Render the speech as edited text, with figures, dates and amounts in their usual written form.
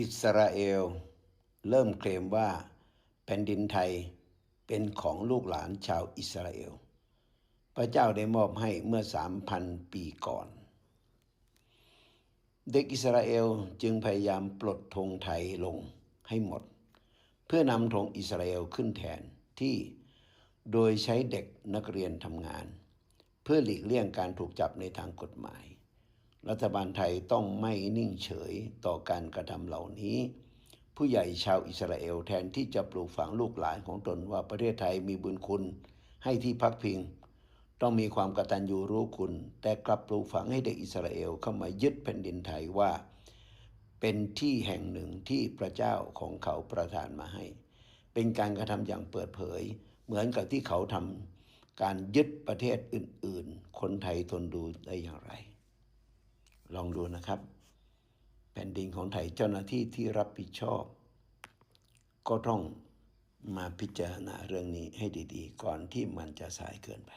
อิสราเอลเริ่มเคลมว่าแผ่นดินไทยเป็นของลูกหลานชาวอิสราเอลพระเจ้าได้มอบให้เมื่อ 3,000 ปีก่อนเด็กอิสราเอลจึงพยายามปลดธงไทยลงให้หมดเพื่อนำธงอิสราเอลขึ้นแทนที่โดยใช้เด็กนักเรียนทำงานเพื่อหลีกเลี่ยงการถูกจับในทางกฎหมายรัฐบาลไทยต้องไม่นิ่งเฉยต่อการกระทำเหล่านี้ผู้ใหญ่ชาวอิสราเอลแทนที่จะปลูกฝังลูกหลานของตนว่าประเทศไทยมีบุญคุณให้ที่พักพิงต้องมีความกตัญญูรู้คุณแต่กลับปลูกฝังให้เด็กอิสราเอลเข้ามายึดแผ่นดินไทยว่าเป็นที่แห่งหนึ่งที่พระเจ้าของเขาประทานมาให้เป็นการกระทำอย่างเปิดเผยเหมือนกับที่เขาทำการยึดประเทศอื่นๆคนไทยทนดูได้อย่างไรลองดูนะครับแผ่นดินของไทยเจ้าหน้าที่ที่รับผิดชอบก็ต้องมาพิจารณาเรื่องนี้ให้ดีๆก่อนที่มันจะสายเกินไป